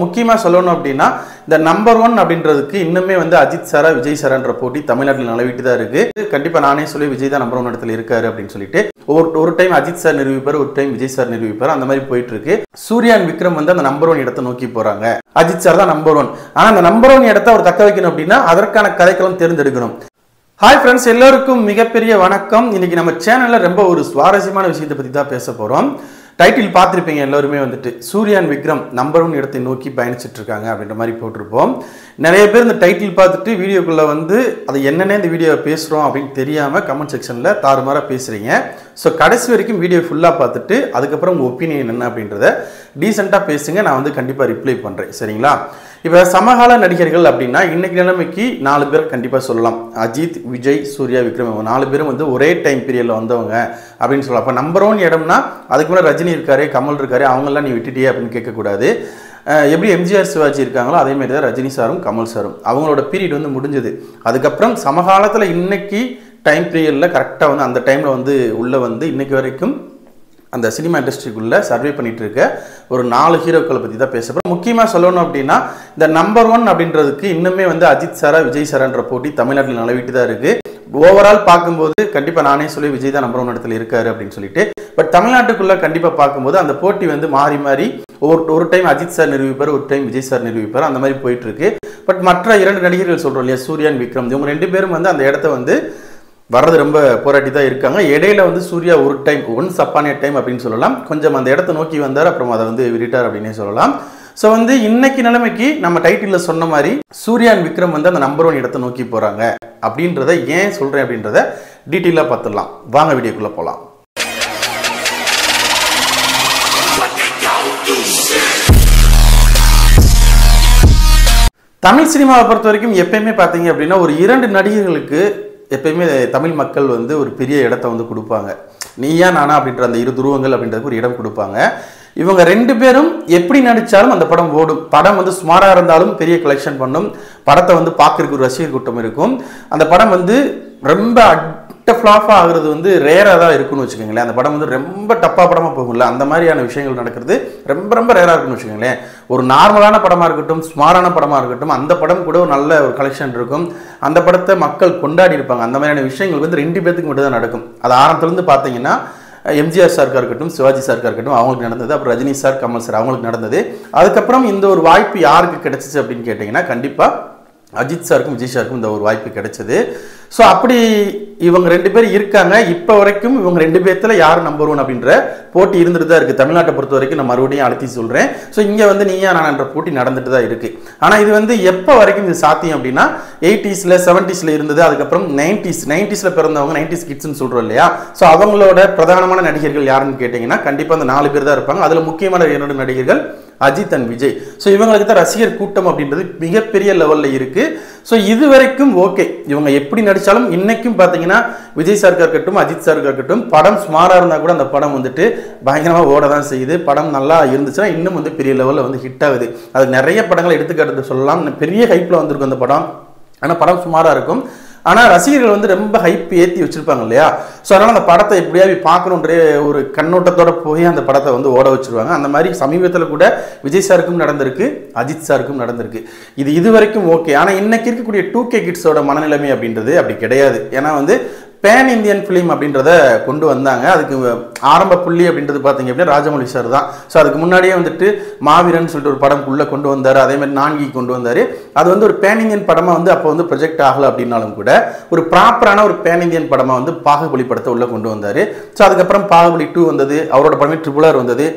முக்கியமா சொல்லணும் அப்படின்னா இந்த நம்பர் 1 அப்படின்றதுக்கு இன்னுமே வந்து அஜித் சாரா விஜய் சாரான்ற போட்டி தமிழ்நாட்டில் நிலவிட்டு தான் இருக்கு. கண்டிப்பா நானே சொல்லி விஜய் தான் நம்பர் 1 இடத்துல இருக்காரு அப்படின்னு சொல்லிட்டு ஒரு டைம் அஜித் சார் நிரூபிப்பார், ஒரு டைம் விஜய் சார் நிரூபிப்பார். அந்த மாதிரி போயிட்டு இருக்கு. சூர்யா அண்ட் விக்ரம் வந்து அந்த நம்பர் 1 இடத்தை நோக்கி போறாங்க. அஜித் சார் தான் நம்பர் 1. ஆனா அந்த நம்பர் 1 இடத்தை அவர் தக்க வைக்கணும் அப்படின்னா அதற்கான கதைக்களம் தேர்ந்தெடுக்கணும். ஹாய் ஃப்ரெண்ட்ஸ், எல்லாருக்கும் மிகப்பெரிய வணக்கம். இன்னைக்கு நம்ம சேனல்ல ரொம்ப ஒரு சுவாரஸ்யமான விஷயத்தை பத்தி தான் பேச போறோம். டைட்டில் பார்த்துருப்பீங்க எல்லாருமே வந்துட்டு சூர்யா அண்ட் விக்ரம் நம்பர் 1 இடத்தை நோக்கி பயணிச்சுட்டு இருக்காங்க அப்படின்ற மாதிரி போட்டிருப்போம். நிறைய பேர் இந்த டைட்டில் பார்த்துட்டு வீடியோக்குள்ள வந்து அது என்னென்ன இந்த வீடியோ பேசுகிறோம் அப்படின்னு தெரியாமல் கமெண்ட் செக்ஷனில் தாறுமாறாக பேசுகிறீங்க. ஸோ கடைசி வரைக்கும் வீடியோ ஃபுல்லாக பார்த்துட்டு அதுக்கப்புறம் உங்கள் ஒப்பீனியன் என்ன அப்படின்றத டீசெண்டாக பேசுங்க. நான் வந்து கண்டிப்பாக ரிப்ளை பண்ணுறேன், சரிங்களா? இப்போ சமகால நடிகர்கள் அப்படின்னா இன்னைக்கு நிலைமைக்கு 4 பேர் கண்டிப்பாக சொல்லலாம். அஜித், விஜய், சூர்யா, விக்ரம் 4 பேரும் வந்து ஒரே டைம் பீரியடில் வந்தவங்க அப்படின்னு சொல்லலாம். அப்போ நம்பர் 1 இடம்னா அதுக்கு முன்னாடி ரஜினி இருக்காரு, கமல் இருக்காரு, அவங்கெல்லாம் நீ விட்டுட்டியே அப்படின்னு கேட்கக்கூடாது. எப்படி எம்ஜிஆர் சிவாஜி இருக்காங்களோ அதே மாதிரி தான் ரஜினி சாரும் கமல் சாரும் அவங்களோட பீரியட் வந்து முடிஞ்சது. அதுக்கப்புறம் சமகாலத்தில் இன்னைக்கு டைம் பீரியடில் கரெக்டாக வந்து அந்த டைமில் வந்து உள்ளே வந்து இன்னைக்கு வரைக்கும் அந்த சினிமா இண்டஸ்ட்ரிக்குள்ளே சர்வே பண்ணிட்டு இருக்க ஒரு 4 ஹீரோக்களை பற்றி தான் பேச போகிறோம். முக்கியமாக சொல்லணும் அப்படின்னா இந்த நம்பர் 1 அப்படின்றதுக்கு இன்னுமே வந்து அஜித் சாரா விஜய் சாரான்ற போட்டி தமிழ்நாட்டில் நிலவிட்டு தான் இருக்கு. ஓவரால் பார்க்கும்போது கண்டிப்பாக நானே சொல்லி விஜய் தான் நம்பர் 1 இடத்துல இருக்காரு அப்படின்னு சொல்லிட்டு. பட் தமிழ்நாட்டுக்குள்ள கண்டிப்பாக பார்க்கும்போது அந்த போட்டி வந்து மாறி மாறி ஒரு டைம் அஜித் சார் நிரூபிப்பார், ஒரு டைம் விஜய் சார் நிரூபிப்பார். அந்த மாதிரி போயிட்டு இருக்கு. பட் மற்ற 2 நடிகர்கள் சொல்றோம் இல்லையா, சூர்யா அண்ட் விக்ரம், இவங்க 2 பேரும் வந்து அந்த இடத்த வந்து வர்றது ரொம்ப போராட்டி தான் இருக்காங்க. இடையில வந்து சூர்யா ஒரு time once upon a time அப்படின்னு சொல்லலாம், கொஞ்சம் அந்த இடத்த நோக்கி வந்தார், அப்புறம் அதை வந்து விரிட்டார் அப்படின்னே சொல்லலாம். ஸோ வந்து இன்னைக்கு நிலைமைக்கு நம்ம டைட்டிலில் சொன்ன மாதிரி சூர்யா அண்ட் விக்ரம் வந்து அந்த நம்பர் 1 இடத்தை நோக்கி போறாங்க அப்படின்றத ஏன் சொல்றேன் அப்படின்றத டீட்டெயிலாக பார்த்துடலாம். வாங்க வீடியோக்குள்ள போகலாம். தமிழ் சினிமாவை பொறுத்த வரைக்கும் எப்பயுமே பார்த்தீங்க அப்படின்னா ஒரு 2 நடிகர்களுக்கு எப்பயுமே தமிழ் மக்கள் வந்து ஒரு பெரிய இடத்த வந்து கொடுப்பாங்க. நீயா நானா அப்படின்ற அந்த 2 துருவங்கள் அப்படின்றதுக்கு ஒரு இடம் கொடுப்பாங்க. இவங்க 2 பேரும் எப்படி நடித்தாலும் அந்த படம் ஓடும். படம் வந்து சுமாராக இருந்தாலும் பெரிய கலெக்ஷன் பண்ணும். படத்தை வந்து பார்க்கறதுக்கு ஒரு ரசிகர் கூட்டம் இருக்கும். அந்த படம் வந்து ரொம்ப ஃப்ளாப்பாக ஆகுறது வந்து ரேராக தான் இருக்குன்னு வச்சுக்கோங்களேன். அந்த படம் வந்து ரொம்ப டப்பாக படமாக போகும்ல, அந்த மாதிரியான விஷயங்கள் நடக்கிறது ரொம்ப ரேராக இருக்குன்னு வச்சுக்கோங்களேன். ஒரு நார்மலான படமாக இருக்கட்டும், ஸ்மாரான படமாக இருக்கட்டும், அந்த படம் கூட ஒரு நல்ல ஒரு கலெக்ஷன் இருக்கும். அந்த படத்தை மக்கள் கொண்டாடி இருப்பாங்க. அந்த மாதிரியான விஷயங்கள் வந்து 2 பேருக்கு மட்டும் தான் நடக்கும். அது ஆரம்பத்துலேருந்து பார்த்தீங்கன்னா எம்ஜிஆர் சாருக்காக இருக்கட்டும், சிவாஜி சாருக்காக இருக்கட்டும், அவங்களுக்கு நடந்தது. அப்புறம் ரஜினி சார், கமல் சார் அவங்களுக்கு நடந்தது. அதுக்கப்புறம் இந்த ஒரு வாய்ப்பு யாருக்கு கிடைச்சிச்சு அப்படின்னு கேட்டிங்கன்னா கண்டிப்பாக அஜித் சாருக்கும் விஜய் சாருக்கும் இந்த ஒரு வாய்ப்பு கிடைச்சது. ஸோ அப்படி இவங்க 2 பேர் இருக்காங்க. இப்போ வரைக்கும் இவங்க 2 பேர்த்துல யார் நம்பர் 1 அப்படின்ற போட்டி இருந்துட்டு தான் இருக்கு. தமிழ்நாட்டை பொறுத்த வரைக்கும் நான் மறுபடியும் அழுத்தி சொல்றேன். ஸோ இங்கே வந்து நீயா நானான்ற போட்டி நடந்துட்டு தான் இருக்கு. ஆனால் இது வந்து எப்போ வரைக்கும் இது சாத்தியம் அப்படின்னா 80ஸ்ல 70ஸ்ல இருந்தது. அதுக்கப்புறம் 90ஸ்ல பிறந்தவங்க 90s கிட்ஸ்ன்னு சொல்றோம் இல்லையா. ஸோ அவங்களோட பிரதானமான நடிகர்கள் யாருன்னு கேட்டீங்கன்னா கண்டிப்பாக அந்த 4 பேர் தான் இருப்பாங்க. அதில் முக்கியமான 2 நடிகர்கள் அஜித் அண்ட் விஜய். ஸோ இவங்களுக்கு தான் ரசிகர் கூட்டம் அப்படின்றது மிகப்பெரிய லெவலில் இருக்கு. ஸோ இது வரைக்கும் ஓகே, இவங்க எப்படி நடித்தாலும் இன்னைக்கும் பார்த்தீங்கன்னா விஜய் சாருக்காக இருக்கட்டும், அஜித் சாருக்காக இருக்கட்டும், படம் சுமாராக இருந்தால் கூட அந்த படம் வந்துட்டு பயங்கரமாக ஓட தான் செய்யுது. படம் நல்லா இருந்துச்சுன்னா இன்னும் வந்து பெரிய லெவலில் வந்து ஹிட் ஆகுது. அது நிறைய படங்களை எடுத்துக்காட்டு சொல்லலாம். பெரிய ஹைப்பில் வந்திருக்கும் அந்த படம். ஆனால் படம் சுமாராக இருக்கும். ஆனால் ரசிகர்கள் வந்து ரொம்ப ஹைப் ஏற்றி வச்சிருப்பாங்க இல்லையா. ஸோ அதனால் அந்த படத்தை எப்படியாவது பார்க்கணுன்ற ஒரு கண்ணோட்டத்தோட போய் அந்த படத்தை வந்து ஓட வச்சிருவாங்க. அந்த மாதிரி சமீபத்தில் கூட விஜய் சாருக்கும் நடந்திருக்கு, அஜித் சாருக்கும் நடந்திருக்கு. இது வரைக்கும் ஓகே. ஆனால் இன்னைக்கு இருக்கக்கூடிய 2K கிட்ஸோட மனநிலைமை அப்படின்றது அப்படி கிடையாது. ஏன்னா வந்து பேன் இந்தியன் ஃபிலிம் அப்படின்றத கொண்டு வந்தாங்க. அதுக்கு ஆரம்ப புள்ளி அப்படின்றது பார்த்தீங்க அப்படின்னா ராஜமௌழி சார் தான். ஸோ அதுக்கு முன்னாடியே வந்துட்டு மாவீரன் சொல்லிட்டு ஒரு படம் உள்ள கொண்டு வந்தார். அதே மாதிரி நான்கி கொண்டு வந்தார். அது வந்து ஒரு பேன் இந்தியன் படமாக வந்து அப்போ வந்து ப்ரொஜெக்ட் ஆகலை அப்படின்னாலும் கூட ஒரு ப்ராப்பரான ஒரு பேன் இந்தியன் படமாக வந்து பாகுபலி படத்தை உள்ள கொண்டு வந்தார். ஸோ அதுக்கப்புறம் பாகுபலி 2 வந்தது. அவரோட படமே RRR வந்தது.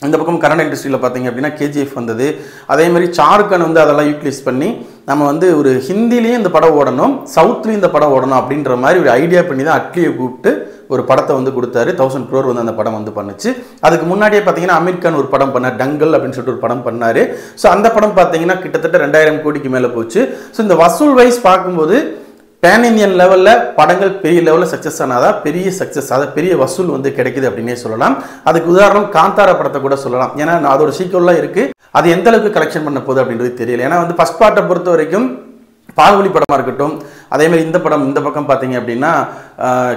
இந்த பக்கம் கன்னட இண்டஸ்ட்ரியில் பார்த்தீங்க அப்படின்னா KGF வந்தது. அதே மாதிரி ஷாருக்கான் வந்து அதெல்லாம் யூட்டிலைஸ் பண்ணி நம்ம வந்து ஒரு ஹிந்திலையும் இந்த படம் ஓடணும், சவுத்லையும் இந்த படம் ஓடணும் அப்படின்ற மாதிரி ஒரு ஐடியா பண்ணி தான் அட்லியை கூப்பிட்டு ஒரு படத்தை வந்து கொடுத்தாரு. 1000 crore வந்து அந்த படம் வந்து பண்ணுச்சு. அதுக்கு முன்னாடியே பார்த்தீங்கன்னா அமீர் கான் ஒரு படம் பண்ணார், டங்கல் அப்படின்னு சொல்லிட்டு ஒரு படம் பண்ணார். ஸோ அந்த படம் பார்த்தீங்கன்னா கிட்டத்தட்ட 2000 கோடிக்கு மேலே போச்சு. ஸோ இந்த வசூல் வைஸ் பார்க்கும்போது பேன் இந்தியன் லெவலில் படங்கள் பெரிய லெவலில் சக்ஸஸ் ஆனாதான் பெரிய சக்ஸஸ், அதாவது பெரிய வசூல் வந்து கிடைக்குது அப்படின்னே சொல்லலாம். அதுக்கு உதாரணம் காந்தாரா படத்தை கூட சொல்லலாம். ஏன்னா அதோட சீக்கிரம்லாம் இருக்குது. அது எந்த அளவுக்கு கலெக்ஷன் பண்ண போகுது அப்படின்றது தெரியல. ஏன்னா வந்து ஃபர்ஸ்ட் பார்ட்டை பொறுத்த வரைக்கும் பாகுபலி படமாக இருக்கட்டும், அதே மாதிரி இந்த படம் இந்த பக்கம் பார்த்தீங்க அப்படின்னா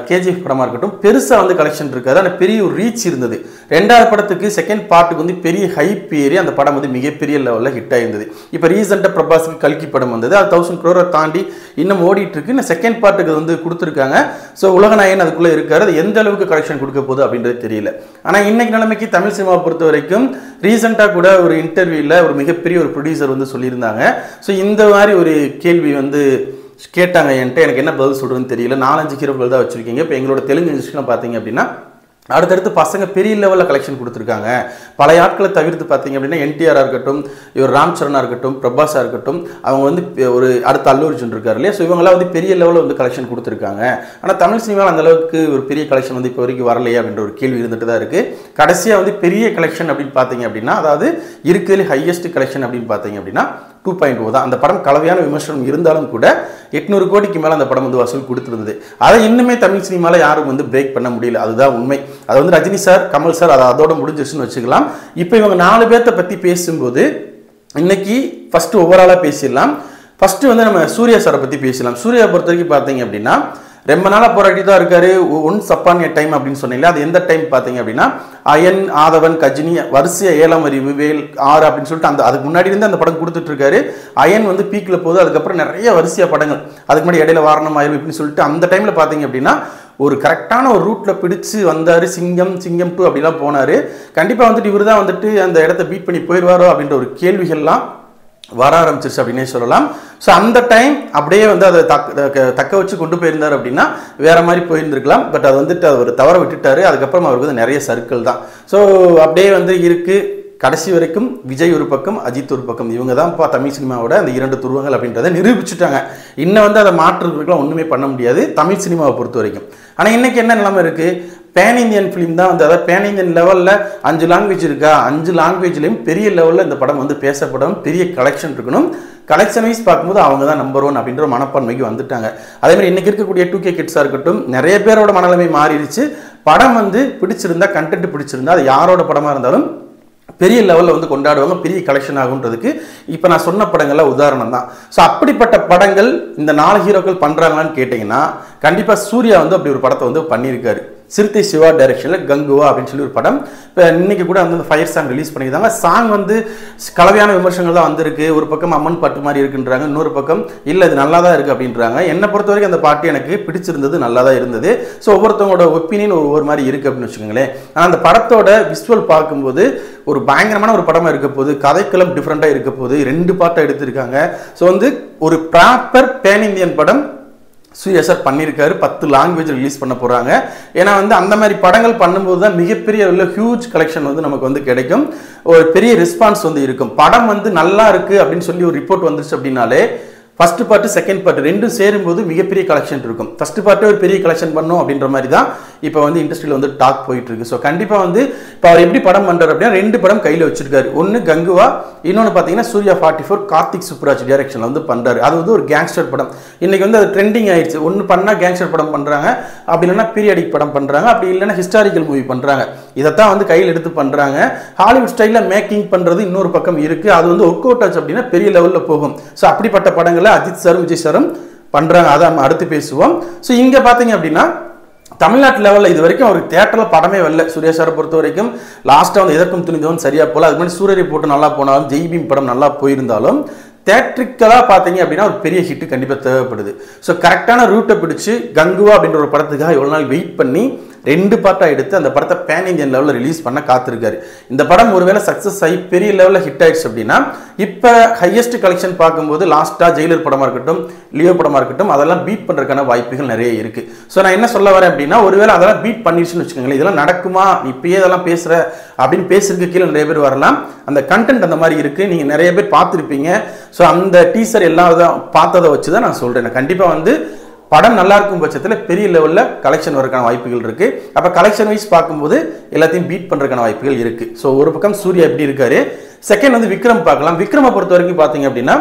கேஜிஎஃப் படமாக இருக்கட்டும் பெருசாக வந்து கலெக்ஷன் இருக்காது, ஆனால் பெரிய ஒரு ரீச் இருந்தது. ரெண்டாவது படத்துக்கு செகண்ட் பார்ட்டுக்கு வந்து பெரிய ஹைப் ஏறி அந்த படம் வந்து மிகப்பெரிய லெவலில் ஹிட் ஆயிருந்தது. இப்போ ரீசெண்டாக பிரபாஸுக்கு கல்கி படம் வந்தது, அது 1000 crore தாண்டி இன்னும் ஓடிட்டு இருக்கு. இன்னும் செகண்ட் பார்ட்டுக்கு வந்து கொடுத்துருக்காங்க. ஸோ உலகநாயகன் அதுக்குள்ளே இருக்காரு, அது எந்த அளவுக்கு கலெக்ஷன் கொடுக்க போகுது அப்படின்றது தெரியல. ஆனால் இன்னைக்கு நிலைமைக்கு தமிழ் சினிமாவை பொறுத்த வரைக்கும் ரீசெண்டாக கூட ஒரு இன்டர்வியூவில் ஒரு மிகப்பெரிய ஒரு ப்ரொடியூசர் வந்து சொல்லியிருந்தாங்க. ஸோ இந்த மாதிரி ஒரு கேள்வி வந்து கேட்டாங்க என்கிட்ட, எனக்கு என்ன பதில் சொல்கிறதுன்னு தெரியல. 4-5 ஹீரோக்கள் தான் வச்சுருக்கீங்க. இப்போ எங்களோட தெலுங்கு இண்டஸ்ட்ரியில் பார்த்தீங்க அப்படின்னா அடுத்தடுத்து பசங்க பெரிய லெவலில் கலெக்ஷன் கொடுத்துருக்காங்க. பழைய ஆட்களை தவிர்த்து பார்த்தீங்க அப்படின்னா என்டிஆராக இருக்கட்டும், இவர் ராம் சரணாக இருக்கட்டும், பிரபாஸாக இருக்கட்டும், அவங்க வந்து ஒரு அடுத்த அல்லு அர்ஜுன் இருக்கார் இல்லையா, ஸோ இவங்களாம் வந்து பெரிய லெவலில் வந்து கலெக்ஷன் கொடுத்துருக்காங்க. ஆனால் தமிழ் சினிமாவில் அந்த அளவுக்கு ஒரு பெரிய கலெக்ஷன் வந்து இப்போ வரைக்கும் வரலையே அப்படின்ற ஒரு கேள்வி இருந்துட்டு தான் இருக்குது. கடைசியாக வந்து பெரிய கலெக்ஷன் அப்படின்னு பார்த்தீங்க அப்படின்னா, அதாவது இருக்கிறதுல ஹையஸ்ட் கலெக்ஷன் அப்படின்னு பார்த்தீங்க அப்படின்னா 2.0 தான். அந்த படம் கலவையான விமர்சனம் இருந்தாலும் கூட 800 கோடிக்கு மேலே அந்த படம் வந்து வசூல் கொடுத்துருந்தது. அதை இன்னுமே தமிழ் சினிமாவில் யாரும் வந்து பிரேக் பண்ண முடியல, அதுதான் உண்மை. அது வந்து ரஜினி சார், கமல் சார் அதோட முடிஞ்சிருச்சுன்னு வச்சுக்கலாம். இப்போ இவங்க 4 பேர்த்த பற்றி பேசும்போது இன்னைக்கு ஃபர்ஸ்ட் ஓவராலாக பேசிடலாம். ஃபர்ஸ்ட் வந்து நம்ம சூர்யா சாரை பற்றி பேசலாம். சூர்யா பொறுத்த வரைக்கும் பார்த்தீங்க அப்படின்னா ரொம்ப நாளாக போராட்டி தான் இருக்காரு. ஒன்ஸ் அப்பான் எ டைம் அப்படின்னு சொன்னீங்களா, அது எந்த டைம் பார்த்தீங்க அப்படின்னா அயன், ஆதவன், கஜினி வரிசையா 7ஆம் அறிவு, வேல், 6 அப்படின்னு சொல்லிட்டு அதுக்கு முன்னாடி இருந்து அந்த படம் கொடுத்துட்டு இருக்காரு. அயன் வந்து பீக்கில் போகுது, அதுக்கப்புறம் நிறைய வரிசையா படங்கள், அதுக்கு முன்னாடி இடையில வாரணம் ஆயிரம் அப்படின்னு சொல்லிட்டு அந்த டைமில் பார்த்தீங்க அப்படின்னா ஒரு கரெக்டான ஒரு ரூட்டில் பிடிச்சு வந்தார். சிங்கம் 2 அப்படிலாம் போனார். கண்டிப்பாக வந்துட்டு இவர் தான் வந்துட்டு அந்த இடத்த பீட் பண்ணி போயிடுவாரோ அப்படின்ற ஒரு கேள்விகள்லாம் வர ஆரம்பிச்சிருச்சு அப்படின்னே சொல்லலாம். ஸோ அந்த டைம் அப்படியே வந்து அதை தக்க வச்சு கொண்டு போயிருந்தார் அப்படின்னா வேற மாதிரி போயிருந்திருக்கலாம். பட் அது வந்துட்டு அவர் தவற விட்டுட்டாரு. அதுக்கப்புறம் அவருக்கு வந்து நிறைய சர்க்கிள் தான். ஸோ அப்படியே வந்து இருக்கு. கடைசி வரைக்கும் விஜய் ஒரு பக்கம், அஜித் ஒரு பக்கம், இவங்க தான் தமிழ் சினிமாவோட அந்த 2 துருவங்கள் அப்படின்றத நிரூபிச்சுட்டாங்க. இன்னும் வந்து அதை மாற்றுறதுக்குலாம் ஒன்றுமே பண்ண முடியாது தமிழ் சினிமாவை பொறுத்த வரைக்கும். ஆனால் இன்னைக்கு என்ன நிலைமை இருக்குது, பேன் இந்தியன் ஃபிலிம் தான் வந்து, அதாவது பேன் இந்தியன் லெவலில் 5 லாங்குவேஜ் இருக்கா, 5 லாங்குவேஜ்லையும் பெரிய லெவலில் இந்த படம் வந்து பேசப்படும், பெரிய கலெக்ஷன் இருக்கணும். கலெக்ஷன் வைஸ் பார்க்கும்போது அவங்க தான் நம்பர் 1 அப்படின்ற மனப்பான்மைக்கு வந்துட்டாங்க. அதே மாதிரி இன்னைக்கு இருக்கக்கூடிய 2K கிட்ஸாக இருக்கட்டும், நிறைய பேரோட மனநிலைமை மாறிடுச்சு. படம் வந்து பிடிச்சிருந்தா, கண்டென்ட் பிடிச்சிருந்தா, அது யாரோட படமாக இருந்தாலும் பெரிய லெவலில் வந்து கொண்டாடுவாங்க, பெரிய கலெக்ஷன் ஆகுன்றதுக்கு இப்போ நான் சொன்ன படங்கள்லாம் உதாரணம் தான். ஸோ அப்படிப்பட்ட படங்கள் இந்த 4 ஹீரோக்கள் பண்ணுறாங்களான்னு கேட்டிங்கன்னா கண்டிப்பாக சூர்யா வந்து அப்படி ஒரு படத்தை வந்து பண்ணியிருக்காரு. சிறுத்தை சிவா டைரக்ஷனில் கங்குவா அப்படின்னு சொல்லி ஒரு படம். இப்போ இன்னைக்கு கூட வந்து ஃபயர் சாங் ரிலீஸ் பண்ணியிருந்தாங்க. சாங் வந்து கலவையான விமர்சனங்கள் தான் வந்திருக்கு. ஒரு பக்கம் அம்மன் பாட்டு மாதிரி இருக்குன்றாங்க, இன்னொரு பக்கம் இல்லை இது நல்லா தான் இருக்குது அப்படின்றாங்க. என்னை பொறுத்த வரைக்கும் அந்த பாட்டு எனக்கு பிடிச்சிருந்தது, நல்லா தான் இருந்தது. ஸோ ஒவ்வொருத்தவங்களோட ஒப்பீனியன் ஒவ்வொரு மாதிரி இருக்குது அப்படின்னு வச்சுக்கோங்களேன். ஆனால் அந்த படத்தோட விசுவல் பார்க்கும்போது ஒரு பயங்கரமான ஒரு படமாக இருக்க போது, கதைக்களம் டிஃப்ரெண்ட்டாக இருக்க போது, 2 பார்ட்டாக எடுத்திருக்காங்க. ஸோ வந்து ஒரு ப்ராப்பர் பேன் இந்தியன் படம் சூர்யா சார் பண்ணியிருக்காரு. 10 லாங்குவேஜ் ரிலீஸ் பண்ண போகிறாங்க. ஏன்னா வந்து அந்த மாதிரி படங்கள் பண்ணும்போது தான் மிகப்பெரிய ஹியூஜ் கலெக்ஷன் வந்து நமக்கு வந்து கிடைக்கும், ஒரு பெரிய ரெஸ்பான்ஸ் வந்து இருக்கும். படம் வந்து நல்லா இருக்குது அப்படின்னு சொல்லி ஒரு ரிப்போர்ட் வந்துச்சு அப்படின்னாலே ஃபர்ஸ்ட் பார்ட்டு செகண்ட் பார்ட் 2 சேரும்போது மிகப்பெரிய கலெக்ஷன் இருக்கும். ஃபர்ஸ்ட் பார்ட்டே ஒரு பெரிய கலெக்ஷன் பண்ணும் அப்படின்ற மாதிரி தான் இப்போ வந்து இண்டஸ்ட்ரியில் வந்து டாக் போயிட்டு இருக்கு. ஸோ கண்டிப்பாக வந்து இப்போ அவர் எப்படி படம் பண்ணுறாரு அப்படின்னா 2 படம் கையில் வச்சிருக்காரு. ஒன்று கங்குவா, இன்னொன்று பார்த்தீங்கன்னா சூர்யா 44 கார்த்திக் சுப்ராஜ் டைரக்ஷனில் வந்து பண்ணுறாரு. அது வந்து ஒரு கேங்ஸ்டர் படம். இன்னைக்கு வந்து அது ட்ரெண்டிங் ஆயிடுச்சு. ஒன்று பண்ணால் கேங்ஸ்டர் படம் பண்ணுறாங்க, அப்படி இல்லைன்னா பீரியாடிக் படம் பண்ணுறாங்க, அப்படி இல்லைன்னா ஹிஸ்டாரிக்கல் மூவி பண்ணுறாங்க. இதைத்தான் வந்து கையில் எடுத்து பண்ணுறாங்க. ஹாலிவுட் ஸ்டைலில் மேக்கிங் பண்ணுறது இன்னொரு பக்கம் இருக்குது. அது வந்து ஒர்க் அவுட் ஆச்சு அப்படின்னா பெரிய லெவலில் போகும். ஸோ அப்படிப்பட்ட படங்களை அஜித் சாரும் விஜய் சாரும் பண்றாங்க. அதை நம்ம அடுத்து பேசுவோம். ஸோ இங்க பாத்தீங்க அப்படின்னா தமிழ்நாட்டு லெவலில் இது வரைக்கும் அவருக்கு தியேட்டரில் படமே வரல. சூர்யா சாரை பொறுத்த வரைக்கும் லாஸ்ட்டாக வந்து எதற்கும் துணிந்தவன் சரியா போல, அதுக்கு முன்னாடி சூரியரை போட்டு நல்லா போனாலும், ஜெய்பீம் படம் நல்லா போயிருந்தாலும் தியேட்ரிக்கலாக பார்த்தீங்க அப்படின்னா ஒரு பெரிய ஹிட்டு கண்டிப்பாக தேவைப்படுது. ஸோ கரெக்டான ரூட்டை பிடிச்சி கங்குவா அப்படின்ற ஒரு படத்துக்காக எவ்வளோ நாள் வெயிட் பண்ணி 2 பார்ட்டாக எடுத்து அந்த படத்தை பேன் இந்தியன் லெவலில் ரிலீஸ் பண்ண காத்திருக்காரு. இந்த படம் ஒருவேளை சக்ஸஸ் ஆகி பெரிய லெவலில் ஹிட் ஆயிடுச்சு அப்படின்னா இப்போ ஹையஸ்ட் கலெக்ஷன் பார்க்கும்போது லாஸ்ட்டாக ஜெயிலர் படமாக இருக்கட்டும், லியோ படமாக இருக்கட்டும், அதெல்லாம் பீட் பண்ணுறதுக்கான வாய்ப்புகள் நிறைய இருக்குது. ஸோ நான் என்ன சொல்ல வரேன் அப்படின்னா ஒருவேளை அதெல்லாம் பீட் பண்ணிடுச்சுன்னு வச்சுக்கோங்களேன், இதெல்லாம் நடக்குமா, நீ இப்பயே இதெல்லாம் பேசுகிற அப்படின்னு பேசுறதுக்கு கீழே நிறைய பேர் வரலாம். அந்த கண்டென்ட் அந்த மாதிரி இருக்குது, நீங்கள் நிறைய பேர் பார்த்துருப்பீங்க. ஸோ அந்த டீசர் எல்லாம் பார்த்ததை வச்சு தான் நான் சொல்கிறேன். கண்டிப்பாக வந்து படம் நல்லா இருக்கும் பட்சத்தில் பெரிய லெவலில் கலெக்ஷன் வரக்கான வாய்ப்புகள் இருக்குது. அப்போ கலெக்ஷன் வைஸ் பார்க்கும்போது எல்லாத்தையும் பீட் பண்ணுறதுக்கான வாய்ப்புகள் இருக்குது. ஸோ ஒரு பக்கம் சூர்யா எப்படி இருக்காரு, செகண்ட் வந்து விக்ரம் பார்க்கலாம். விக்ரமை பொறுத்த வரைக்கும் பார்த்தீங்க அப்படின்னா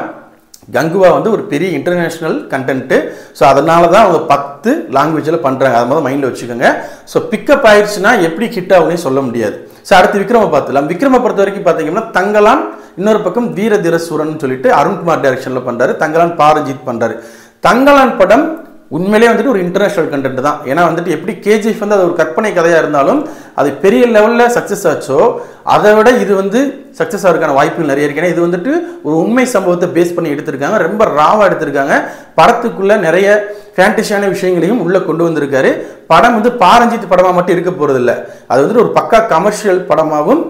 கங்குவா வந்து ஒரு பெரிய இன்டர்நேஷ்னல் கண்டென்ட்டு. ஸோ அதனால தான் அவங்க 10 லாங்குவேஜில் பண்ணுறாங்க. அதை மாதிரி மைண்டில் வச்சுக்கோங்க. ஸோ பிக்கப் ஆயிடுச்சுன்னா எப்படி ஹிட் ஆகும்னே சொல்ல முடியாது. ஸோ அடுத்து விக்ரமை பார்த்துலாம். விக்ரமை பொறுத்த வரைக்கும் பார்த்தீங்கன்னா தங்கலான், இன்னொரு பக்கம் வீர தீர சூரன் சொல்லிட்டு அருண்குமார் டைரக்ஷனில் பண்ணுறாரு. தங்கலான் பாரஜித் பண்ணுறாரு. தங்கலான் படம் உண்மையிலே வந்துட்டு ஒரு இன்டர்நேஷனல் கண்டென்ட் தான். ஏன்னா வந்துட்டு எப்படி கேஜிஎஃப் வந்து அது ஒரு கற்பனை கதையாக இருந்தாலும் அது பெரிய லெவலில் சக்ஸஸ் ஆச்சோ அதை விட இது வந்து சக்ஸஸ் ஆகிறதுக்கான வாய்ப்புகள் நிறைய இருக்கு. ஏன்னா இது வந்துட்டு ஒரு உண்மை சம்பவத்தை பேஸ் பண்ணி எடுத்திருக்காங்க, ரொம்ப ராவாக எடுத்திருக்காங்க. படத்துக்குள்ள நிறைய ஃபேண்டசியான விஷயங்களையும் உள்ள கொண்டு வந்திருக்காரு. படம் வந்து பாரஞ்சித் படமாக மட்டும் இருக்க போறது இல்லை, அது வந்துட்டு ஒரு பக்கா கமர்ஷியல் படமாகவும்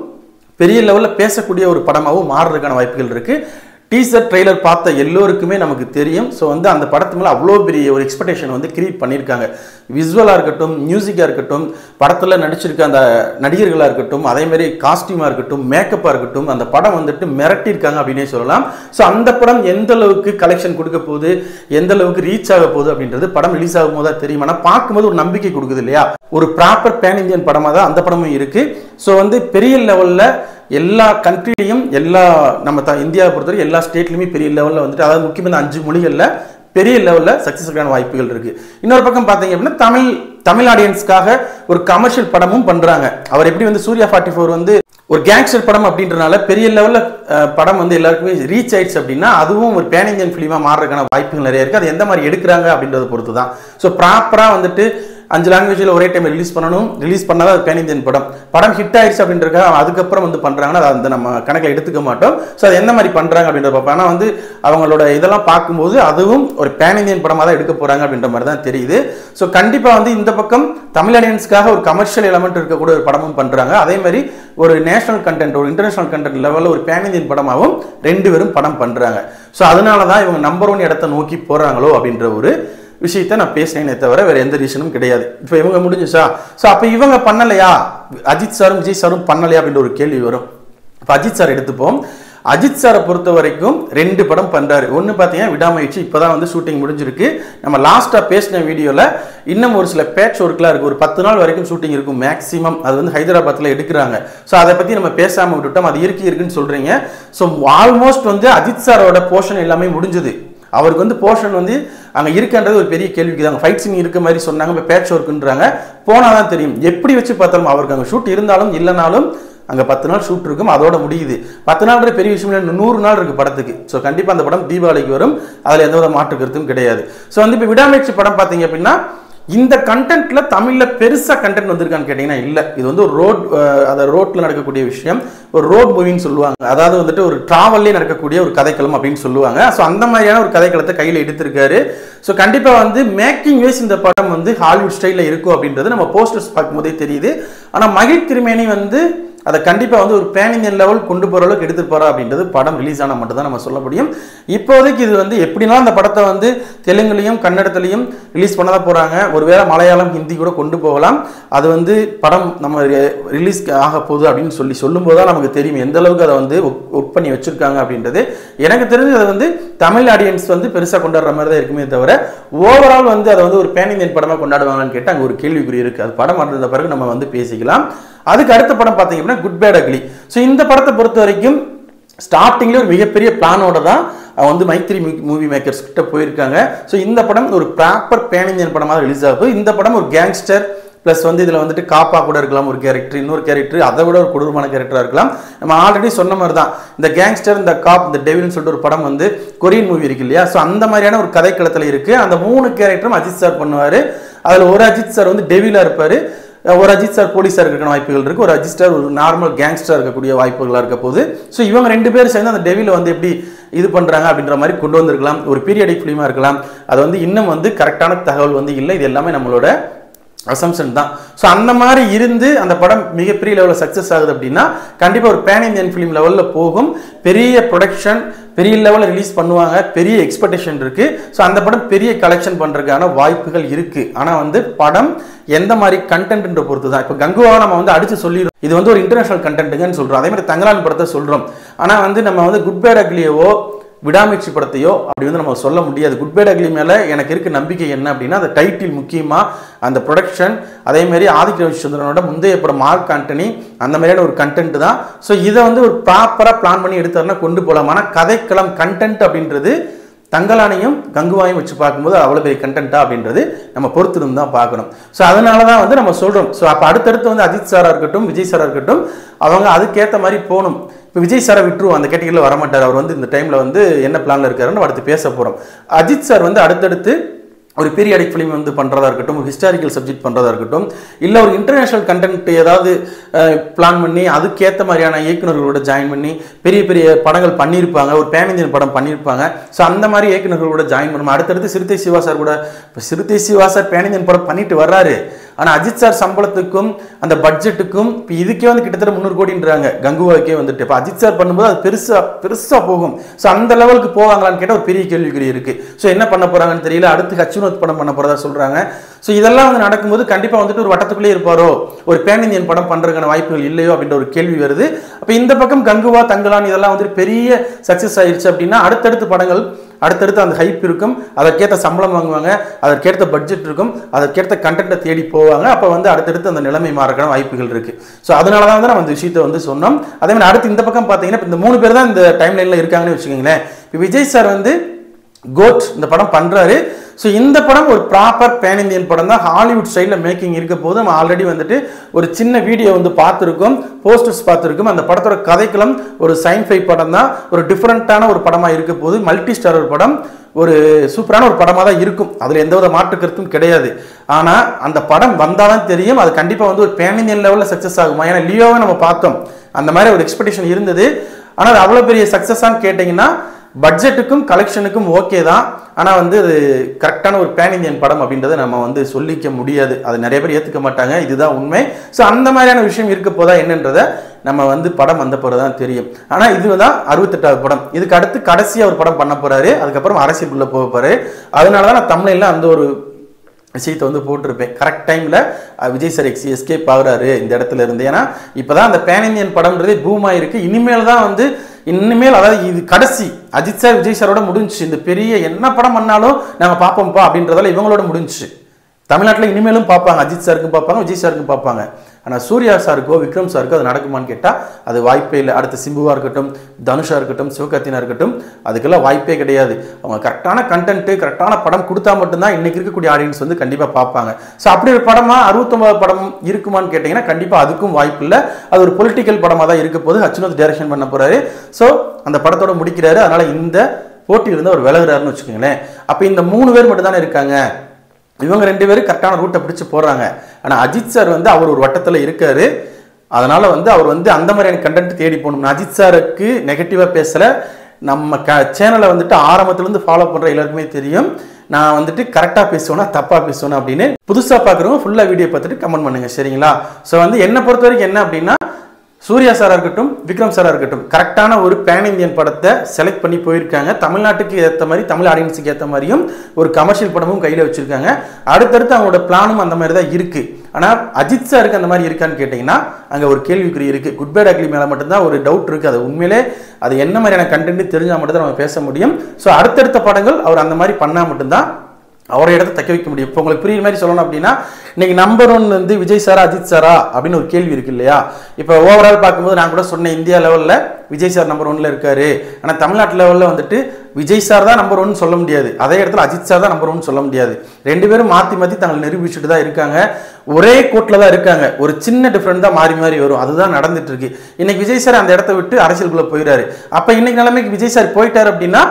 பெரிய லெவலில் பேசக்கூடிய ஒரு படமாகவும் மாறுறதுக்கான வாய்ப்புகள் இருக்கு. டீசர் ட்ரெய்லர் பார்த்த எல்லோருக்குமே நமக்கு தெரியும். ஸோ வந்து அந்த படத்து மேலே அவ்வளோ பெரிய ஒரு எக்ஸ்பெக்டேஷன் வந்து கிரியேட் பண்ணியிருக்காங்க. விசுவலாக இருக்கட்டும், மியூசிக்காக இருக்கட்டும், படத்தில் நடிச்சிருக்க அந்த நடிகர்களாக இருக்கட்டும், அதேமாதிரி காஸ்டியூமாக இருக்கட்டும், மேக்கப்பாக இருக்கட்டும், அந்த படம் வந்துட்டு மிரட்டியிருக்காங்க அப்படின்னே சொல்லலாம். ஸோ அந்த படம் எந்த அளவுக்கு கலெக்ஷன் கொடுக்க போகுது, எந்த அளவுக்கு ரீச் ஆக போகுது அப்படின்றது படம் ரிலீஸ் ஆகும் போது தான் தெரியும். ஆனால் பார்க்கும்போது ஒரு நம்பிக்கை கொடுக்குது இல்லையா? ஒரு ப்ராப்பர் பேன் இந்தியன் படமாக தான் அந்த படமும் இருக்கு. ஸோ வந்து பெரிய லெவலில் எல்லா கண்ட்ரிலையும் எல்லா நம்ம இந்தியாவை பொறுத்தவரை எல்லா ஸ்டேட்லையுமே பெரிய லெவலில் வந்துட்டு, அதாவது முக்கியமாக இந்த 5 மொழிகளில் பெரிய லெவலில் சக்ஸஸ்ஃபுல்லான வாய்ப்புகள் இருக்கு. இன்னொரு பக்கம் பார்த்தீங்க அப்படின்னா தமிழ் ஆடியன்ஸ்க்காக ஒரு கமர்ஷியல் படமும் பண்றாங்க. அவர் எப்படி வந்து சூர்யா 44 வந்து ஒரு கேங்ஸ்டர் படம் அப்படின்றனால பெரிய லெவலில் படம் வந்து எல்லாருக்குமே ரீச் ஆயிடுச்சு அப்படின்னா அதுவும் ஒரு பேன் இந்தியன் ஃபிலிமாக மாறுறதுக்கான வாய்ப்புகள் நிறைய இருக்கு. அது எந்த மாதிரி எடுக்கிறாங்க அப்படின்றத பொறுத்து தான். ஸோ ப்ராப்பராக வந்துட்டு 5 லாங்குவேஜில் ஒரே டைம் ரிலீஸ் பண்ணணும், ரிலீஸ் பண்ணாதான் அது பேன் இந்தியன் படம் ஹிட் ஆயிடுச்சு அப்படின்றக்காக அதுக்கப்புறம் வந்து பண்ணுறாங்கன்னா அதை வந்து நம்ம கணக்கில் எடுத்துக்க மாட்டோம். ஸோ அது எந்த மாதிரி பண்ணுறாங்க அப்படின்றத பார்ப்போம். ஆனால் வந்து அவங்களோட இதெல்லாம் பார்க்கும்போது அதுவும் ஒரு பேன் இந்தியன் படமாக தான் எடுக்க போகிறாங்க அப்படின்ற மாதிரி தான் தெரியுது. ஸோ கண்டிப்பாக வந்து இந்த பக்கம் தமிழ் ஆடியன்ஸ்க்காக ஒரு கமர்ஷியல் எலமெண்ட் இருக்கக்கூடிய ஒரு படமும் பண்ணுறாங்க. அதே மாதிரி ஒரு நேஷனல் கண்டென்ட், ஒரு இன்டர்நேஷனல் கண்டென்ட் லெவலில் ஒரு பேன் இந்தியன் படமாகவும் 2 பேரும் படம் பண்ணுறாங்க. ஸோ அதனால தான் இவங்க நம்பர் 1 இடத்தை நோக்கி போகிறாங்களோ அப்படின்ற ஒரு விஷயத்தை நான் பேசினேனே தவிர வேற எந்த ரீசனும் கிடையாது. இப்போ இவங்க முடிஞ்சுச்சா? ஸோ அப்போ இவங்க பண்ணலையா, அஜித் சாரும் விஜய் சாரும் பண்ணலையா அப்படின்ற ஒரு கேள்வி வரும். இப்போ அஜித் சார் எடுத்துப்போம். அஜித் சாரை பொறுத்த வரைக்கும் 2 படம் பண்றாரு. ஒன்று பார்த்தீங்கன்னா விடாமுயற்சி, இப்போதான் வந்து ஷூட்டிங் முடிஞ்சிருக்கு. நம்ம லாஸ்ட்டாக பேசின வீடியோவில் இன்னும் ஒரு சில பேட்ச் ஒர்க்லாம் இருக்குது. ஒரு 10 நாள் வரைக்கும் ஷூட்டிங் இருக்கும் மேக்ஸிமம். அது வந்து ஹைதராபாத்தில் எடுக்கிறாங்க. ஸோ அதை பற்றி நம்ம பேசாமல் விட்டுட்டோம். அது இருக்குன்னு சொல்கிறீங்க. ஸோ ஆல்மோஸ்ட் வந்து அஜித் சாரோட போர்ஷன் எல்லாமே முடிஞ்சது. அவருக்கு வந்து போர்ஷன் வந்து அங்கே இருக்குன்றது ஒரு பெரிய கேள்விக்கு தாங்க. ஃபைட் சீன் இருக்க மாதிரி சொன்னாங்க, இப்போ பேட்ச் ஒர்க்குன்றாங்க. போனால் தான் தெரியும். எப்படி வச்சு பார்த்தாலும் அவருக்கு அங்கே ஷூட் இருந்தாலும் இல்லைனாலும் அங்கே 10 நாள் ஷூட் இருக்கும், அதோட முடியுது. 10 நாள் பெரிய விஷயம் இல்லை, 100 நாள் இருக்குது படத்துக்கு. ஸோ கண்டிப்பாக அந்த படம் தீபாவளிக்கு வரும், அதில் எந்த வித மாற்று கருத்தும் கிடையாது. ஸோ வந்து இப்போ விடாமுயற்சி படம் பார்த்தீங்க அப்படின்னா இந்த கண்டென்ட்ல தமிழ்ல பெருசா கண்டென்ட் வந்திருக்கான்னு கேட்டீங்கன்னா இல்ல. இது வந்து ஒரு ரோட்ல நடக்கக்கூடிய விஷயம், ஒரு ரோட் மூவின்னு சொல்லுவாங்க. அதாவது வந்துட்டு ஒரு டிராவல்லே நடக்கக்கூடிய ஒரு கதைக்களம் அப்படின்னு சொல்லுவாங்க. ஸோ அந்த மாதிரியான ஒரு கதைக்களத்தை கையில் எடுத்திருக்காரு. ஸோ கண்டிப்பா வந்து மேக்கிங் வைஸ் இந்த படம் வந்து ஹாலிவுட் ஸ்டைல்ல இருக்கும் அப்படின்றது நம்ம போஸ்டர்ஸ் பார்க்கும்போதே தெரியுது. ஆனா மகிழ் திருமேனி வந்து அதை கண்டிப்பாக வந்து ஒரு பேன் இந்தியன் லெவல் கொண்டு போகிற அளவுக்கு எடுத்துட்டு போகிறா அப்படின்றது படம் ரிலீஸ் ஆனால் மட்டும் தான் நம்ம சொல்ல முடியும். இப்போதைக்கு இது வந்து எப்படினாலும் அந்த படத்தை வந்து தெலுங்குலையும் கன்னடத்துலையும் ரிலீஸ் பண்ண தான் போகிறாங்க. ஒருவேளை மலையாளம் ஹிந்தி கூட கொண்டு போகலாம். அது வந்து படம் நம்ம ரிலீஸ் ஆக போகுது அப்படின்னு சொல்லும்போது தான் நமக்கு தெரியும் எந்த அளவுக்கு அதை வந்து ஒர்க் பண்ணி வச்சிருக்காங்க அப்படின்றது. எனக்கு தெரிஞ்சு அதை வந்து தமிழ் ஆடியன்ஸ் வந்து பெருசாக கொண்டாடுற மாதிரி தான் இருக்குமே தவிர ஓவரால் வந்து அதை வந்து ஒரு பேன் இந்தியன் படமாக கொண்டாடுவாங்கன்னு கேட்டால் அங்கே ஒரு கேள்விக்குறி இருக்குது. அது படம் வந்த பிறகு நம்ம வந்து பேசிக்கலாம். அதுக்கு அடுத்த படம் பார்த்தீங்க அப்படின்னா குட் பேட் அக்லி. ஸோ இந்த படத்தை பொறுத்த வரைக்கும் ஸ்டார்டிங்ல ஒரு மிகப்பெரிய பிளானோட தான் வந்து மைத்ரி மூவி மேக்கர்ஸ் கிட்ட போயிருக்காங்க. ஸோ இந்த படம் ஒரு ப்ராப்பர் பேன் இந்தியன் படமாக ரிலீஸ் ஆகுது. இந்த படம் ஒரு கேங்ஸ்டர் ப்ளஸ் வந்து இதில் வந்துட்டு காப்பா கூட இருக்கலாம் ஒரு கேரக்டர், இன்னொரு கேரக்டர் அதை விட ஒரு கொடூரமான கேரக்டராக இருக்கலாம். நம்ம ஆல்ரெடி சொன்ன மாதிரி தான் இந்த கேங்ஸ்டர், இந்த காப், இந்த டெவில்னு சொல்லிட்டு ஒரு படம் வந்து கொரியன் மூவி இருக்கு இல்லையா? ஸோ அந்த மாதிரியான ஒரு கதைக்களத்தில் இருக்கு. அந்த 3 கேரக்டரும் அஜித் சார் பண்ணுவார். அதில் ஒரு அஜித் சார் வந்து டெவிலாக இருப்பார், ஒரு அஜித் சார் போலீஸாக இருக்கிற வாய்ப்புகள் இருக்குது, ஒரு அஜித் சார் ஒரு நார்மல் கேங்ஸ்டர் இருக்கக்கூடிய வாய்ப்புகளாக இருக்க போது. ஸோ இவங்க 2 பேரும் சேர்ந்து அந்த டெவில வந்து எப்படி இது பண்ணுறாங்க அப்படின்ற மாதிரி கொண்டு வந்திருக்கலாம். ஒரு பீரியடிக் ஃபிலிமாக இருக்கலாம். அது வந்து இன்னும் வந்து கரெக்டான தகவல் வந்து இல்லை. இது எல்லாமே நம்மளோட அசம்ஷன் தான். ஸோ அந்த மாதிரி இருந்து அந்த படம் மிகப்பெரிய லெவலில் சக்ஸஸ் ஆகுது அப்படின்னா கண்டிப்பாக ஒரு பேன் இந்தியன் ஃபிலிம் லெவலில் போகும். பெரிய ப்ரொடக்ஷன், பெரிய லெவலில் ரிலீஸ் பண்ணுவாங்க, பெரிய எக்ஸ்பெக்டேஷன் இருக்கு. ஸோ அந்த படம் பெரிய கலெக்ஷன் பண்ணுறதுக்கான வாய்ப்புகள் இருக்கு. ஆனால் வந்து படம் எந்த மாதிரி கண்டென்ட்ன்ற பொறுத்து தான். இப்போ கங்குவாவை நம்ம வந்து அடிச்சு சொல்லிடுறோம் இது வந்து ஒரு இன்டர்நேஷனல் கண்டென்ட்டுங்கன்னு சொல்கிறோம். அதே மாதிரி தங்கலான் படத்தை சொல்கிறோம். ஆனால் வந்து நம்ம வந்து குட் பேட் அக்லியவோ விடாமுயற்சி படத்தையோ அப்படி வந்து நம்ம சொல்ல முடியாது. குட் பேட் அக்லி மேலே எனக்கு இருக்க நம்பிக்கை என்ன அப்படின்னா அந்த டைட்டில் முக்கியமாக, அந்த ப்ரொடக்ஷன், அதேமாதிரி ஆதித்ய ரவிச்சந்திரனோட முந்தைய படம் மார்க் ஆண்டனி, அந்த மாதிரியான ஒரு கண்டென்ட் தான். ஸோ இதை வந்து ஒரு ப்ராப்பராக பிளான் பண்ணி எடுத்தாருன்னா கொண்டு போகலாம். ஆனால் கதைக்களம் கண்டென்ட் அப்படின்றது தங்கலானையும் கங்குவாயும் வச்சு பார்க்கும்போது அவ்வளோ பெரிய கண்டென்ட்டா அப்படின்றது நம்ம பொறுத்திருந்து தான் பார்க்கணும். ஸோ அதனால தான் வந்து நம்ம சொல்கிறோம். ஸோ அப்போ அடுத்தடுத்து வந்து அஜித் சாராக இருக்கட்டும், விஜய் சாராக இருக்கட்டும், அவங்க அதுக்கேற்ற மாதிரி போகணும். இப்போ விஜய் சாரை விட்டுருவோம், அந்த கேட்டகரியில் வரமாட்டார். அவர் வந்து இந்த டைமில் வந்து என்ன பிளானில் இருக்காருன்னு அடுத்து பேச போகிறோம். அஜித் சார் வந்து அடுத்தடுத்து ஒரு பீரியாடிக் ஃபிலிம் வந்து பண்ணுறதா இருக்கட்டும், ஒரு ஹிஸ்டாரிக்கல் சப்ஜெக்ட் பண்ணுறதா இருக்கட்டும், இல்லை ஒரு இன்டர்நேஷனல் கண்டென்ட் ஏதாவது பிளான் பண்ணி அதுக்கேற்ற மாதிரியான இயக்குநர்களோட ஜாயின் பண்ணி பெரிய பெரிய படங்கள் பண்ணியிருப்பாங்க, ஒரு பேன் இந்தியன் படம் பண்ணியிருப்பாங்க. ஸோ அந்த மாதிரி இயக்குநர்களோட ஜாயின் பண்ணுவோம். அடுத்தடுத்து சிறுத்தை சிவா சார் கூட, இப்போ Siruthai Siva sir pan Indian படம் பண்ணிட்டு வர்றாரு. ஆனால் அஜித் சார் சம்பளத்துக்கும் அந்த பட்ஜெட்டுக்கும் இப்போ இதுக்கே வந்து கிட்டத்தட்ட 300 கோடின்றாங்க கங்குவாக்கே வந்துட்டு. இப்போ அஜித் சார் பண்ணும்போது அது பெருசாக போகும். ஸோ அந்த லெவலுக்கு போவாங்களான்னு கேட்டால் ஒரு பெரிய கேள்விக்குறி இருக்குது. ஸோ என்ன பண்ண போகிறாங்கன்னு தெரியல. அடுத்து ஹச்சுனத் படம் பண்ண போகிறதா சொல்கிறாங்க. ஸோ இதெல்லாம் வந்து நடக்கும்போது கண்டிப்பாக வந்துட்டு ஒரு வட்டத்துக்குள்ளே இருப்பாரோ, ஒரு பேன் இந்தியன் படம் பண்ணுறதுக்கான வாய்ப்புகள் இல்லையோ அப்படின்ற ஒரு கேள்வி வருது. அப்போ இந்த பக்கம் கங்குவா தங்கலான் இதெல்லாம் வந்துட்டு பெரிய சக்ஸஸ் ஆயிடுச்சு அப்படின்னா அடுத்தடுத்து படங்கள் அடுத்தடுத்து அந்த ஹைப் இருக்கும், அதற்கேற்ற சம்பளம் வாங்குவாங்க, அதற்கேற்ற பட்ஜெட் இருக்கும், அதற்கேற்ற கண்டென்ட்டை தேடி போவாங்க. அப்போ வந்து அடுத்தடுத்து அந்த நிலைமை மாறக்கான வாய்ப்புகள் இருக்கு. ஸோ அதனால தான் வந்து நம்ம இந்த விஷயத்தை வந்து சொன்னோம். அதே மாதிரி அடுத்து இந்த பக்கம் பார்த்தீங்கன்னா இந்த 3 பேர் தான் இந்த டைம் லைனில் இருக்காங்கன்னு வச்சுக்கோங்களேன். இப்போ விஜய் சார் வந்து கோட் இந்த படம் பண்ணுறாரு. ஸோ இந்த படம் ஒரு ப்ராப்பர் பேன் இந்தியன் படம் தான், ஹாலிவுட் ஸ்டைலில் மேக்கிங் இருக்க போது நம்ம ஆல்ரெடி வந்துட்டு ஒரு சின்ன வீடியோ வந்து பார்த்துருக்கோம், போஸ்டர்ஸ் பார்த்துருக்கோம். அந்த படத்தோட கதைக்களம் ஒரு சயின்ஃபை படம் தான், ஒரு டிஃப்ரெண்ட்டான ஒரு படமாக இருக்க போது, மல்டி ஸ்டார் ஒரு படம், ஒரு சூப்பரான ஒரு படமாக தான் இருக்கும், அதில் எந்தவித மாற்று கருத்தும் கிடையாது. ஆனால் அந்த படம் வந்தால் தான் தெரியும் அது கண்டிப்பாக வந்து ஒரு பேன் இந்தியன் லெவலில் சக்ஸஸ் ஆகுமா. ஏன்னா லியோவை நம்ம பார்த்தோம், அந்த மாதிரி ஒரு எக்ஸ்பெக்டேஷன் இருந்தது. ஆனால் அது அவ்வளோ பெரிய சக்ஸஸான்னு கேட்டிங்கன்னா பட்ஜெட்டுக்கும் கலெக்ஷனுக்கும் ஓகே தான். ஆனால் வந்து அது கரெக்டான ஒரு பேன் இந்தியன் படம் அப்படின்றத நம்ம வந்து சொல்லிக்க முடியாது, அது நிறைய பேர் ஏற்றுக்க மாட்டாங்க, இதுதான் உண்மை. ஸோ அந்த மாதிரியான விஷயம் இருக்க போதா என்னன்றதை நம்ம வந்து படம் வந்த போகிறது தான் தெரியும். ஆனால் இதுதான் 68வது படம். இதுக்கு அடுத்து கடைசியாக ஒரு படம் பண்ண போகிறாரு, அதுக்கப்புறம் அரசியலுக்குள்ளே போக போகிறாரு. அதனால தான் நான் தமிழில் அந்த ஒரு விஷயத்தை வந்து போட்டிருப்பேன். கரெக்ட் டைமில் விஜய் சார் எஸ்கேப் ஆகுறாரு இந்த இடத்துல இருந்து. ஏன்னா இப்போ தான் அந்த பேன் இந்தியன் படம்ன்றதே பூமாக இருக்குது. இனிமேல் தான் வந்து அதாவது இது கடைசி அஜித் சார் விஜய் சாரோட முடிஞ்சிச்சு. இந்த பெரிய என்ன படம் பண்ணாலும் நாங்கள் பார்ப்போம்ப்பா அப்படின்றதால இவங்களோட முடிஞ்சிச்சு. தமிழ்நாட்டில் இனிமேலும் பார்ப்பாங்க, அஜித் சாருக்கும் பார்ப்பாங்க, விஜய் சாருக்கும் பார்ப்பாங்க. ஆனால் சூர்யா சாருக்கோ விக்ரம் சாருக்கோ அது நடக்குமான்னு கேட்டால் அது வாய்ப்பே இல்லை. அடுத்து சிம்புவாக இருக்கட்டும், தனுஷா இருக்கட்டும், சிவகார்த்தினா இருக்கட்டும், அதுக்கெல்லாம் வாய்ப்பே கிடையாது. அவங்க கரெக்டான கண்டென்ட்டு கரெக்டான படம் கொடுத்தா மட்டும்தான் இன்றைக்கி இருக்கக்கூடிய ஆடியன்ஸ் வந்து கண்டிப்பாக பார்ப்பாங்க. ஸோ அப்படி ஒரு படமாக 69 படம் இருக்குமான்னு கேட்டிங்கன்னா கண்டிப்பாக அதுக்கும் வாய்ப்பு இல்லை. அது ஒரு பொலிட்டிக்கல் படமாக தான் இருக்க போது. ஹச்சுனத் டைரக்ஷன் பண்ண போகிறாரு. ஸோ அந்த படத்தோட முடிக்கிறாரு. அதனால் இந்த போட்டியிலிருந்து அவர் விலகுறாருன்னு வச்சுக்கோங்களேன். அப்போ இந்த 3 பேர் மட்டும் தானே இருக்காங்க. இவங்க 2 பேரும் கரெக்டான ரூட்டை பிடிச்சி போடுறாங்க. ஆனால் அஜித் சார் வந்து அவர் ஒரு வட்டத்தில் இருக்காரு. அதனால வந்து அவர் வந்து அந்த மாதிரியான கண்டென்ட் தேடி போகணும். அஜித் சாருக்கு நெகட்டிவாக பேசலை. நம்ம சேனலை வந்துட்டு ஆரம்பத்துலேருந்து ஃபாலோ பண்ணுற எல்லாருக்குமே தெரியும், நான் வந்துட்டு கரெக்டாக பேசுவேனா தப்பாக பேசுவேனா அப்படின்னு. புதுசாக பார்க்குறவங்க ஃபுல்லாக வீடியோ பார்த்துட்டு கமெண்ட் பண்ணுங்கள், சரிங்களா? ஸோ வந்து என்னை பொறுத்த வரைக்கும் என்ன அப்படின்னா, சூர்யா சாராக இருக்கட்டும், விக்ரம் சாராக இருக்கட்டும், கரெக்டான ஒரு பேன் இந்தியன் படத்தை செலக்ட் பண்ணி போயிருக்காங்க. தமிழ்நாட்டுக்கு ஏற்ற மாதிரி, தமிழ் ஆடியன்ஸுக்கு ஏற்ற மாதிரியும் ஒரு கமர்ஷியல் படமும் கையில் வச்சுருக்காங்க. அடுத்தடுத்து அவங்களோட பிளானும் அந்த மாதிரி தான் இருக்குது. ஆனால் அஜித் சாருக்கு அந்த மாதிரி இருக்கான்னு கேட்டிங்கன்னா அங்கே ஒரு கேள்விக்குறி இருக்குது. குட் பை டாக்லி மேலே மட்டும்தான் ஒரு டவுட் இருக்குது. அது உண்மையிலே அது என்ன மாதிரியான கண்டென்ட் தெரிஞ்சால் மட்டும்தான் நம்ம பேச முடியும். ஸோ அடுத்தடுத்த படங்கள் அவர் அந்த மாதிரி பண்ணால் மட்டும்தான் அவரோட இடத்தை தக்க வைக்க முடியும். இப்போ உங்களுக்கு புரியுற மாதிரி சொல்லணும் அப்படின்னா, இன்னைக்கு நம்பர் 1 வந்து விஜய் சாரா அஜித் சாரா அப்படின்னு ஒரு கேள்வி இருக்கு இல்லையா? இப்போ ஓவரால் பார்க்கும்போது நான் கூட சொன்னேன், இந்தியா லெவலில் விஜய் சார் நம்பர் 1ல இருக்காரு. ஆனால் தமிழ்நாட்டு லெவலில் வந்துட்டு விஜய் சார் தான் நம்பர் 1 சொல்ல முடியாது, அதே இடத்துல அஜித் சார் தான் நம்பர் 1 சொல்ல முடியாது. 2 பேரும் மாற்றி மாற்றி தங்களை நிரூபிச்சுட்டு தான் இருக்காங்க. ஒரே கோட்டில் தான் இருக்காங்க, ஒரு சின்ன டிஃப்ரெண்ட் தான் மாறி மாறி வரும். அதுதான் நடந்துட்டு இருக்கு. இன்னைக்கு விஜய் சார் அந்த இடத்த விட்டு அரசியலுக்குள்ளே போயிடாரு. அப்போ இன்னைக்கு நிலைமைக்கு விஜய் சார் போயிட்டார் அப்படின்னா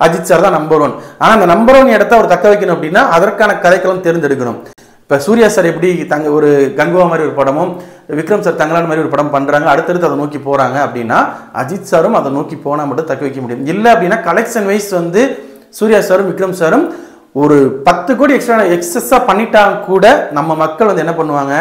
அஜித் சார் தான் நம்பர் 1. ஆனால் அந்த நம்பர் 1 இடத்த அவர் தக்க வைக்கணும் அப்படின்னா அதற்கான கதைக்களம் தேர்ந்தெடுக்கணும். இப்போ சூர்யா சார் எப்படி ஒரு கங்குவா மாதிரி ஒரு படமும், விக்ரம் சார் தங்கலான் மாதிரி ஒரு படம் பண்ணுறாங்க, அடுத்தடுத்து அதை நோக்கி போகிறாங்க அப்படின்னா அஜித் சாரும் அதை நோக்கி போனால் மட்டும் தக்க வைக்க முடியும். இல்லை அப்படின்னா கலெக்ஷன் வைஸ் வந்து சூர்யா சாரும் விக்ரம் சாரும் ஒரு 10 கோடி எக்ஸஸாக பண்ணிட்டாங்க கூட நம்ம மக்கள் வந்து என்ன பண்ணுவாங்க,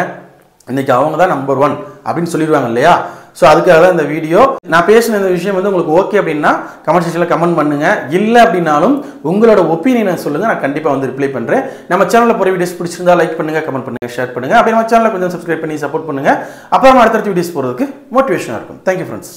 இன்னைக்கு அவங்க தான் நம்பர் 1 அப்படின்னு சொல்லிடுவாங்க இல்லையா? ஸோ அதுக்காக தான் இந்த வீடியோ. நான் பேசின இந்த விஷயம் வந்து உங்களுக்கு ஓகே அப்படின்னா கமெண்ட் செக்ஷனில் கமெண்ட் பண்ணுங்கள். இல்லை அப்படின்னாலும் உங்களோட ஒப்பீனியனை சொல்லுங்கள், நான் கண்டிப்பாக வந்து ரிப்ளை பண்ணுறேன். நம்ம சேனலில் போகிற வீடியோஸ் பிடிச்சிருந்தா லைக் பண்ணுங்கள், கமெண்ட் பண்ணுங்கள், ஷேர் பண்ணுங்கள். அப்படியே நம்ம சேனலில் கொஞ்சம் சப்ஸ்கிரைப் பண்ணி சப்போர்ட் பண்ணுங்கள். அப்புறம் அடுத்தடுத்த வீடியோஸ் போகிறதுக்கு மோட்டிவேஷனாக இருக்கும். Thank you friends.